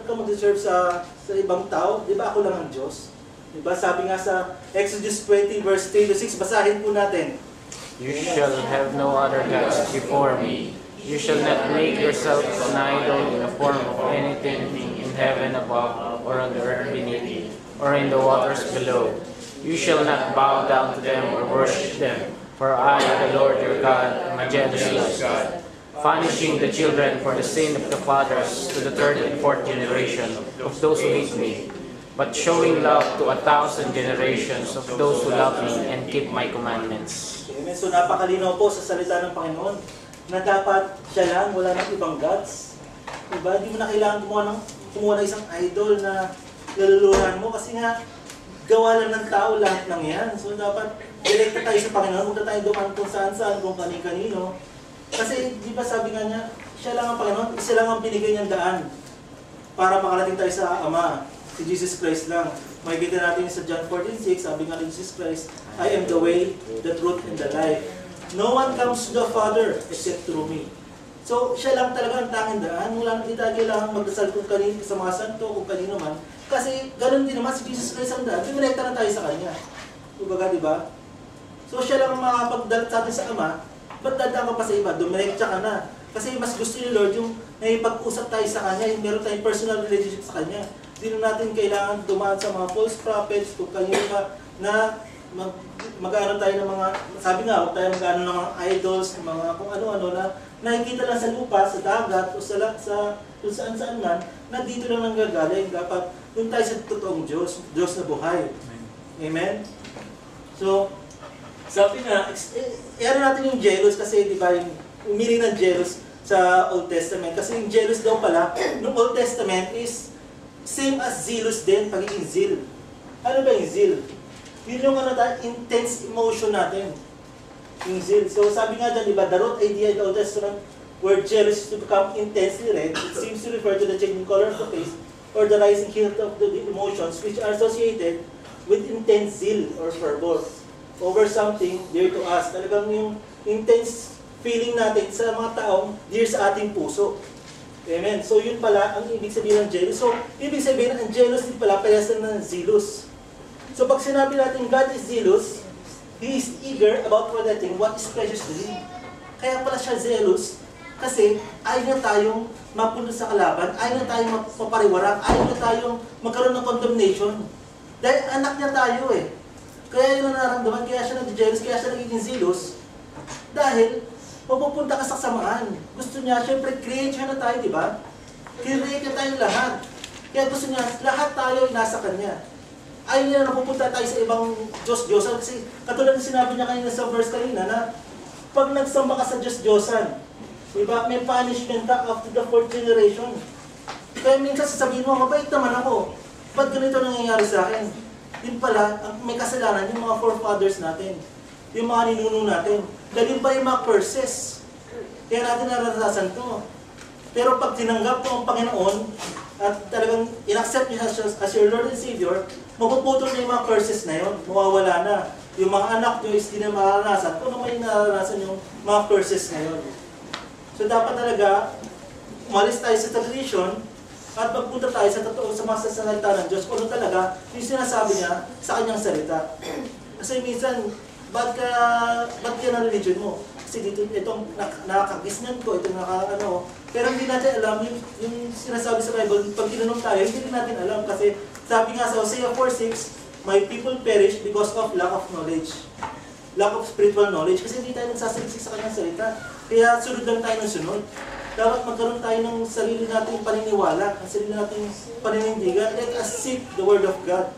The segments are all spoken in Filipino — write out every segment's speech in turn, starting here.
ka mag-serve sa ibang tao, di ba ako lang ang Diyos? Di ba? Sabi nga sa Exodus 20 verse 3-6, basahin po natin. You shall have no other gods before me. You shall not make yourself an idol in the form of anything in heaven above, or on the earth beneath, or in the waters below. You shall not bow down to them or worship them, for I, the Lord your God, am a jealous God, punishing the children for the sin of the fathers to the third and fourth generation of those who hate me, but showing love to 1,000 generations of those who love me and keep my commandments. Amen. So napakalinaw po sa salita ng Panginoon na dapat siya lang, wala nang ibang gods. Diba? Hindi mo na kailangan kumuha ng isang idol na laluluhan mo kasi nga gawa lang ng tao lahat ng yan. So dapat direkta tayo sa Panginoon, huwag na tayo dumaan kung saan-saan, kung kani-kanino. Kasi di ba sabi nga niya, siya lang ang Panginoon, isa lang ang binigay niyang daan para makarating tayo sa Ama, si Jesus Christ lang. Makikita natin sa John 14:6, sabi nga ni Jesus Christ, I am the way, the truth, and the life. No one comes to the Father except through me. So, siya lang talaga ang tanging daan. Wala hindi tayo kailangan magdasal kung kanino, sa mga santo, kung kanino man. Kasi, ganoon din naman si Jesus Christ ang daan. Dumirekta na tayo sa Kanya. Kumbaga, di ba? So, siya lang ang makapagdalat sa atin sa Ama. Ba't dadaan ka pa sa iba? Dumirekta ka na. Kasi mas gusto ni Lord yung naipag-usap tayo sa Kanya, yung meron tayong personal relationship sa Kanya. Hindi na natin kailangan dumaan sa mga false prophets, kung kanino pa, na mag-ano tayo ng mga, sabi nga, huwag tayo mag-ano ng mga idols, ng mga kung ano-ano na nakikita lang sa lupa, sa dagat, o sa kung saan-saan man, na dito lang nanggagaling. Dapat doon tayo sa totoong Diyos, Diyos na buhay. Amen? So, sabi nga, ano natin yung jealous kasi, di ba, yung meaning ng jealous sa Old Testament. Kasi yung jealous daw pala, ng Old Testament is same as zealous din, pagiging zeal. Ano ba yung zeal? Yun yung intense emotion natin. Yung zeal. So sabi nga dyan, di ba, the root idea in the Old Testament where jealous is to become intensely red, it seems to refer to the changing color of the face or the rising heat of the emotions which are associated with intense zeal or fervor over something dear to us. Talagang yung intense feeling natin sa mga taong dear sa ating puso. Amen. So yun pala ang ibig sabihin ng jealous. So ibig sabihin ang jealous din pala parehas ng zealous. So pag sinabi natin God is zealous, He is eager about protecting what is precious to Him. Kaya pala siya zealous kasi ayaw na tayong mapunta sa kalaban, ayaw na tayong mapariwarak, ayaw na tayong magkaroon ng condemnation. Dahil anak niya tayo eh. Kaya yun ang nararamdaman, kaya siya nag-jealous, kaya siya nagiging zealous. Dahil mapupunta ka sa kasamaan. Gusto niya, syempre, create siya na tayo, di ba? Create niya tayong lahat. Kaya gusto niya, lahat tayo ay nasa Kanya. Ayaw niya na napupunta tayo sa ibang Diyos-Diyosan. Kasi katulad ng sinabi niya kanina sa verse kanina na pag nagsamba ka sa Diyos-Diyosan, di ba, may punishment ka after the 4th generation. Kaya minsan sasabihin mo, mabait naman ako. Ba't ganito nangyayari sa akin? Yun pala, may kasalanan yung mga forefathers natin. Yung mga ninuno natin. Dahil yun pa yung mga curses. Kaya natin naranasan to. Pero pag tinanggap mo ang Panginoon at talagang in-accept niya as your Lord and Savior, mapuputol na yung mga curses na yun. Mawawala na. Yung mga anak nyo is di na mararanasan. Kung naman yung naranasan yung mga curses na yun. So dapat talaga, umalis tayo sa tradition at magpunta tayo sa totoo sa mga salita ng Diyos. Kung ano talaga, yung sinasabi niya sa kanyang salita. Kasi minsan, ba't ka na religion mo? Kasi dito, itong nakakagisnan ko, itong naka-ano. Pero hindi natin alam yung sinasabi sa Bible. Pag tinanong tayo, hindi natin alam. Kasi sabi nga sa Hosea 4:6, my people perish because of lack of knowledge. Lack of spiritual knowledge. Kasi hindi tayo nagsasaliksik sa kanyang salita. Kaya sunod lang tayo ng sunod. Dapat magkaroon tayo ng sarili nating paniniwala, ang sarili nating paninindigan. Let us seek the Word of God.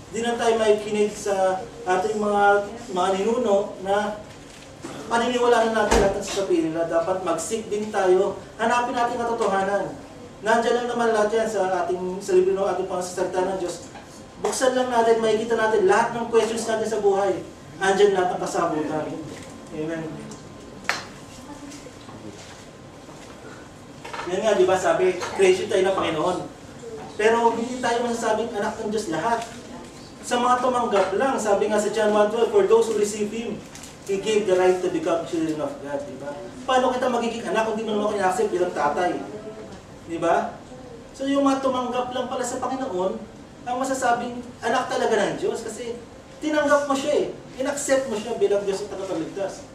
Hindi na tayo makikinig sa ating mga ninuno na paniniwalaan natin lahat sa sarili nila. Dapat mag-seek din tayo. Hanapin natin katotohanan. Nandiyan lang naman lahat yan sa libro ng ating pangsasalita ng Diyos. Buksan lang natin, makikita natin lahat ng questions natin sa buhay. Andiyan lahat ang kasabutan. Amen. Yan nga, di ba sabi, creation tayo ng Panginoon. Pero hindi tayo masasabing anak ng Diyos lahat. Sa mga tumanggap lang, sabi nga sa John 1:12, for those who receive Him, He gave the right to become children of God. Di ba? Paano kita magiging anak kung di mo naman kinaccept bilang tatay? Di ba? So yung mga tumanggap lang pala sa Panginoon, ang masasabing anak talaga ng Diyos kasi tinanggap mo siya eh. In-accept mo siya bilang Diyos at tagapagligtas.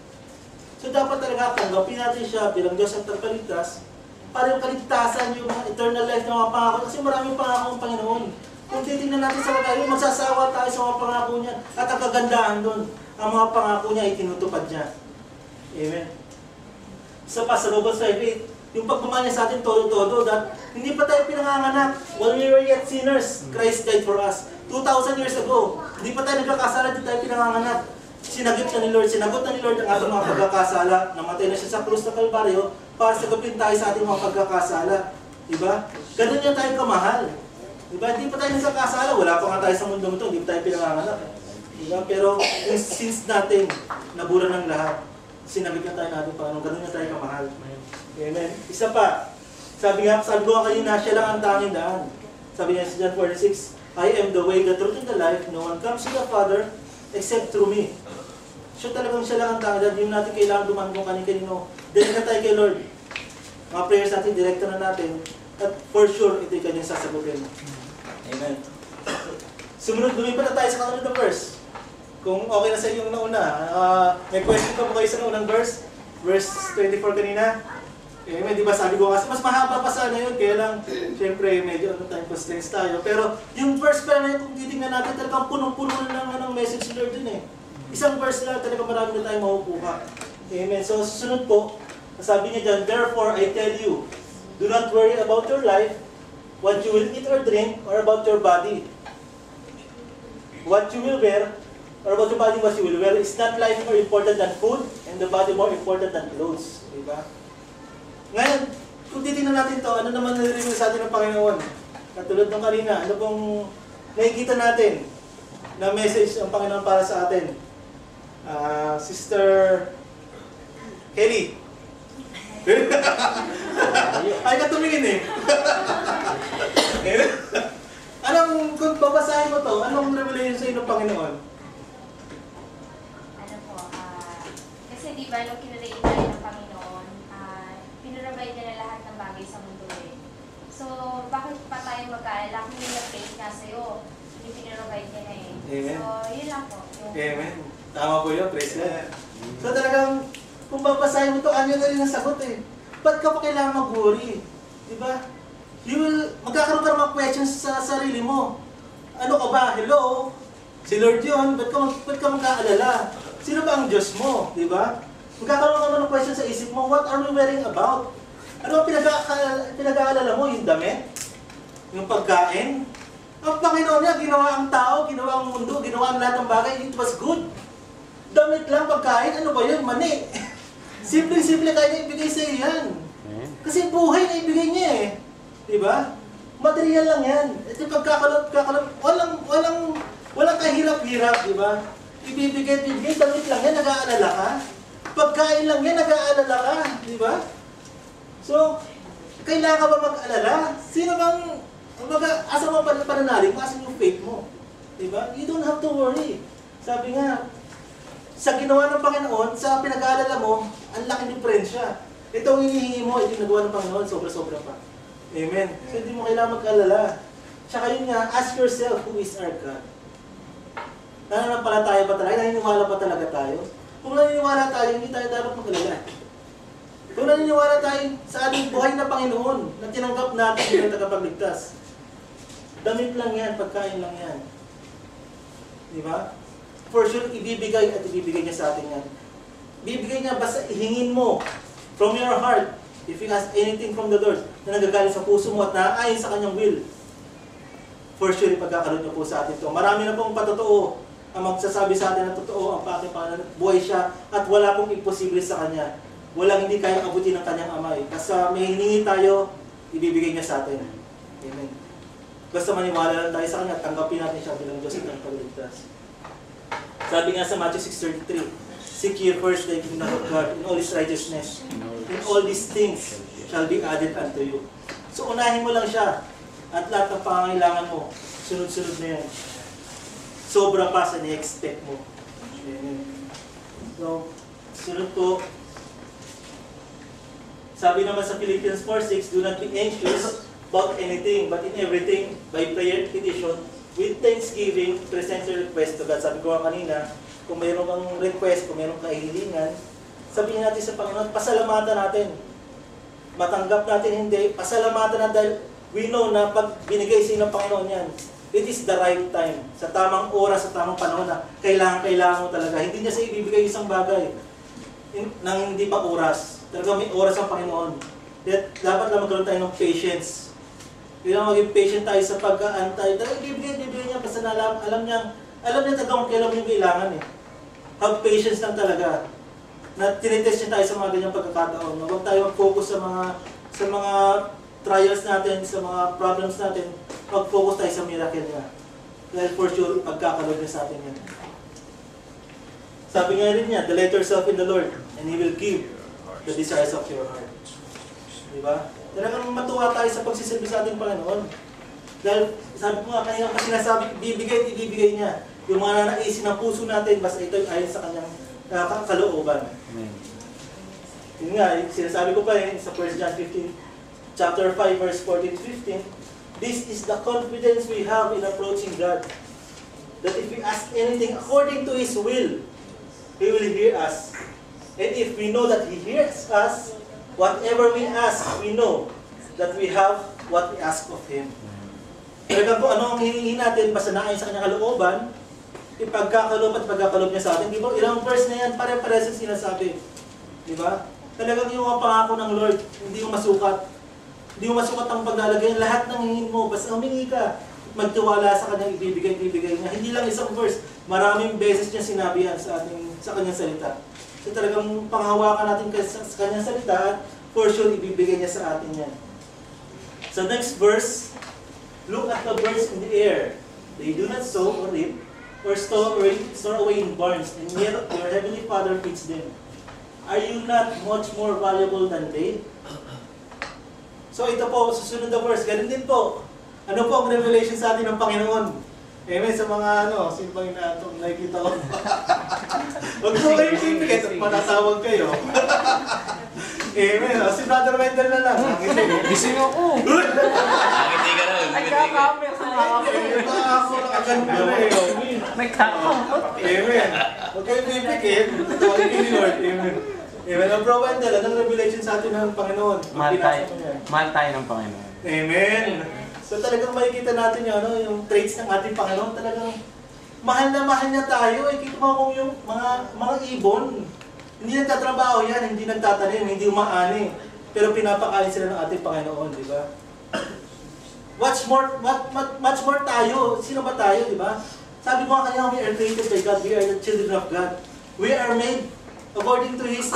So dapat talaga tanggapin natin siya bilang Diyos at tagapagligtas para yung kaligtasan, yung mga eternal life na mga pangako. Kasi maraming pangako ang Panginoon. Kung titignan natin sa mga magsasawa tayo sa mga pangako niya at ang kagandahan doon, ang mga pangako niya ay tinutupad niya. Amen. Sa Romans 5:8, yung pagmamahal niya sa atin todo-todo, that hindi pa tayo pinanganganak. While we were yet sinners, Christ died for us. 2,000 years ago, hindi pa tayo nagkakasala, hindi tayo pinanganganak. Sinagot na ni Lord ang ating mga pagkakasala. Namatay na siya sa krus ng Kalbaryo para sagapin tayo sa ating mga pagkakasala. Diba? Ganun niya tayo kamahal. Diba? Hindi pa tayo nagkakasala. Wala pa nga tayo sa mundo ito, hindi pa tayo pinanganganak. Diba? Pero yung sins natin, nabura ng lahat. Sinagot na tayo natin, Panginoon. Ganun niya tayo kamahal. Amen. Isa pa. Sabi ko kanina, siya lang ang tanging daan. Sabi niya sa John 46, I am the way, the truth, and the life. No one comes to the Father except through me. Siya lang ang tanging daan. Yung natin kailangan dumaan kung kanino. Dahil na tayo kay Lord. Mga prayers natin, direkta na natin. At for sure, ito'y kanyang sasagutin. Amen. Sumunod, lumipat na tayo sa kasunod na verse. Kung okay na sa inyo yung nauna. May question pa po kayo sa naunang verse? Verse 24 kanina. Amen, di ba sabi ko kasi mas mahaba pa sana yun, kaya lang, syempre, medyo time constraints tayo. Pero yung verse pa na yun, kung titingnan natin, talagang punong-puno na ng message ni Lord din eh. Isang verse lang, talagang marami na tayo makukuha. Amen. So, susunod po, sabi niya dyan, therefore, I tell you, do not worry about your life, what you will eat or drink, or about your body. What you will wear, or about your body, what you will wear, is not life more important than food, and the body more important than clothes. Diba? Ngayon, kung titignan natin to, ano naman narinig sa atin ng Panginoon? Katulad ng kanina, ano pong nakikita natin na message ang Panginoon para sa atin? Sister Kelly. Ay ka tumingin eh. Kung babasahin mo to, anong revelation sa inyo ng Panginoon? Ano po, kasi di ba nung kinalagay tayo ng Panginoon, pinurabay niya na lahat ng bagay sa mundo eh. So, bakit pa tayo mag-aalala kung yung faith nga sa'yo? Hindi pinurabay niya na eh. Amen. So, yun lang po. Amen. Tama po yun, praise God. So talagang, kung babasahin mo ito, ano na rin ang sagot eh. Ba't ka pa kailangan mag-worry? Diba? Magkakaroon ka ng mga questions sa sarili mo. Ano ka ba? Hello? Si Lord yun, ba't ka magkaalala? Sino ba ang Diyos mo? Diba? Magkakaroon ka ng question sa isip mo, what are we worrying about? Ano ang pinag-aalala mo? Yung damit? Yung pagkain? Ang Panginoon niya, ginawa ang tao, ginawa ang mundo, ginawa ang lahat ng bagay, it was good. Damit lang, pagkain, ano ba yun? Mani. Simple-simple kaya niya ibigay sa iyo yan. Kasi buhay na ibigay niya eh. Diba? Material lang yan. Ito pagkakalot, walang kahirap-hirap, diba? Ibibigay, damit lang yan, nag-aalala ka. Pagkain lang yan, nag-aalala ka. Diba? So, kailangan ka ba mag-alala? Sino bang, asa mo pananalig mo, asa yung faith mo? Diba? You don't have to worry. Sabi nga, sa ginawa ng Panginoon, sa pinag-aalala mo, ang laking diferensya. Ito ang hinihingi mo, ito yung nagawa ng Panginoon, sobra-sobra pa. Amen. So hindi mo kailangan mag-alala. Tsaka yun nga, ask yourself, who is our God? Nananampalataya ba talaga? Naniniwala ba talaga tayo? Kung naniniwala tayo, hindi tayo dapat mag-alala. Kung naniniwala tayo sa ating buhay na Panginoon, na tinanggap natin bilang tagapagligtas, damit lang yan, pagkain lang yan. Di ba? For sure, ibibigay at ibibigay niya sa atin yan. Ibibigay niya, basta ihingin mo from your heart, if you ask anything from the Lord, na nagagaling sa puso mo at naaayon sa kanyang will, for sure, ipagkakaroon niya po sa atin ito. Marami na pong patotoo ang magsasabi sa atin na totoo ang aking Panginoon. Buhay siya at wala pong imposible sa kanya. Walang hindi kayang abutin ng kanyang amay. Basta may hiningi tayo, ibibigay niya sa atin. Amen. Basta maniwala lang tayo sa kanya at tanggapin natin siya bilang Diyos at pagligtas. Sabi nga sa Matthew 6:33, seek ye first the kingdom of God in all His righteousness, and all these things shall be added unto you. So unahin mo lang siya at lahat ng pangangailangan mo, sunod-sunod na yan. Sobra pa sa ni-expect mo. Amen. So, sunod po, sabi naman sa Philippians 4:6, do not be anxious about anything, but in everything, by prayer and petition, with thanksgiving, present your request to God. Sabi ko nga kanina, kung mayroon kang request, kung mayroon kang kahilingan, sabihin natin sa Panginoon, pasalamatan natin. Matanggap natin hindi, pasalamatan natin dahil we know na pag binigay sa'yo ng Panginoon yan, it is the right time. Sa tamang oras, sa tamang panahon na kailangan mo talaga. Hindi niya sa ibibigay isang bagay nang hindi pa oras. Talaga may oras ang Panginoon. Dapat lang magkaroon tayo ng patience. Kailangan maging patient tayo sa pag-aantay. Talaga ibibigay niya basta na alam niya talaga kung kailan mo yung kailangan eh. Have patience lang talaga. Na tinitest niya tayo sa mga ganyang pagkakataon. Huwag tayo mag-focus sa mga trials natin, sa mga problems natin. Mag-focus tayo sa miracle niya. Dahil for sure, pagkakalob niya sa atin yan. Sabi nga rin niya, delight yourself in the Lord, and He will give the desires of your heart. Diba? Talagang matuwa tayo sa pagsisilbi sa ating Panginoon. Dahil sabi ko nga, kanina kasi sinasabi, ibibigay niya. Yung mga nanaisin ng puso natin, basta ito ayon sa kanyang kalooban. Amen. Yun nga, sinasabi ko pa sa 1 John 15, chapter 5, verse 14-15, this is the confidence we have in approaching God. That if we ask anything according to His will, He will hear us. And if we know that He hears us, whatever we ask, we know that we have what we ask of Him. Talagang kung ano ang hinihingi natin, basta naayon sa kanyang kalooban, ipagkakalob at pagkakalob niya sa atin. Di ba? Ilang verse na yan, pare-pares yung sinasabi. Di ba? Talagang yung mga pangako ng Lord, hindi mo masukat. Hindi mo masukat ang paglalagay. Lahat ng hingin mo, basta humingi ka, magtiwala sa kanyang ibibigay niya. Hindi lang isang verse, maraming beses niya sinabi yan sa kanyang salita. So talagang panghawakan natin sa kanyang salita, for sure ibibigay niya sa atin yan. Sa next verse, look at the birds in the air. They do not sow or reap, or store away in barns, and yet your heavenly Father feeds them. Are you not much more valuable than they? So ito po, susunod na verse, ganun din po. Ano po ang revelation sa atin ng Panginoon? Amen, sa mga sino ba yung nakikita ko? Huwag mo kayo pipikit at matatawag kayo. Amen, si Brother Wendell na lang. Gising ako! Nakangiti ka na. Nagkakamit Ako nakaganda na eh. Nagkakamot. Amen. Huwag kayo pipikit. Tawagin ni Lord. Amen. Amen. Ang Bro Wendell, anong revelation sa atin ng Panginoon? Mahal tayo ng Panginoon. Amen. So talagang makikita natin yung traits ng ating Panginoon. Talagang mahal na mahal niya tayo. Kita mo kung yung mga ibon. Hindi nagtatrabaho yan, hindi nagtatanim, hindi umaani. Pero pinapakain sila ng ating Panginoon, di ba? Much more tayo. Sino ba tayo, di ba? Sabi ko nga kanya, we are created by God. We are the children of God. We are made according to His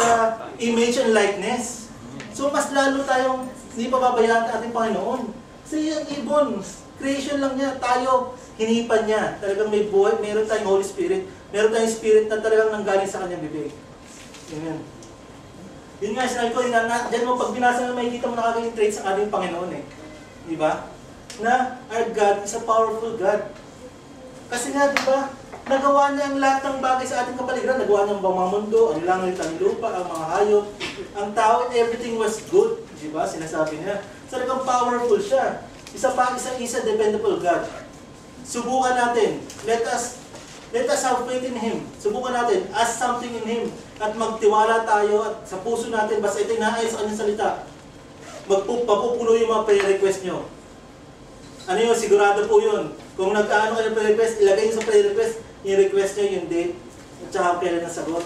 image and likeness. So mas lalo tayong hindi pababayaan ang ating Panginoon. Kasi yung ibon, creation lang niya. Tayo, hinipan niya. Talagang may buhay, meron tayong Holy Spirit. Meron tayong Spirit na talagang nanggaling sa kanyang bibig. Amen. Yun nga, sinabi ko, dyan mo, pag binasa mo, makikita mo nakaganyang traits ng ating Panginoon eh. Di ba? Na our God is a powerful God. Kasi nga, di ba, nagawa niya ang lahat ng bagay sa ating kapaligiran. Nagawa niya ang mga mundo, ang langit, ang lupa, ang mga hayop, ang tao, and everything was good. Di ba? Sinasabi niya. Talagang powerful siya. Isa dependable God. Subukan natin. Let us have faith in Him. Subukan natin. Ask something in Him. At magtiwala tayo at sa puso natin, basta ito'y naayos sa kanyang salita. Mapupuno yung mga prayer request nyo. Ano yun? Sigurado po yun. Kung nagkaano kayo prayer request, ilagay nyo sa prayer request, yung request nyo, yung date, at saka kailan ang sagot.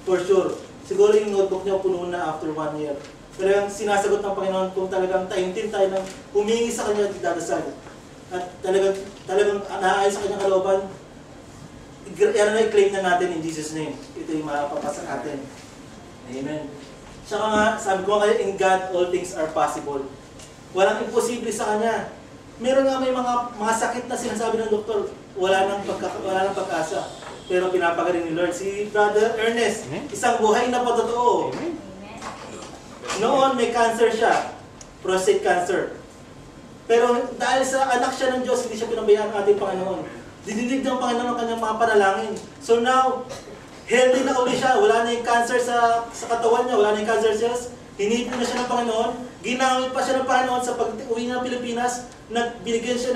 For sure. Siguro yung notebook nyo puno na after 1 year. Talagang sinasagot ng Panginoon kung talagang taimtim tayo ng humingi sa Kanya at dadasal. At talagang naayos sa Kanyang kalooban, i-claim na natin in Jesus' name. Ito yung mapapasa natin. Amen. Tsaka nga, sabi ko kayo, in God, all things are possible. Walang imposible sa Kanya. Meron nga may mga sakit na sinasabi ng doktor, wala nang pag-asa. Pero pinapagaling ni Lord. Si Brother Ernest, isang buhay na patotoo. Noon may cancer siya, prostate cancer. Pero dahil sa anak siya ng Diyos, hindi siya pinabayaan ng ating Panginoon. Dinidig ng Panginoon ang kanyang mga panalangin. So now, healthy na uli siya. Wala na yung cancer sa katawan niya, wala na yung cancer cells. Hinipin na siya ng Panginoon, ginamit pa siya ng Panginoon sa pag-uwi niya ng Pilipinas, binigyan siya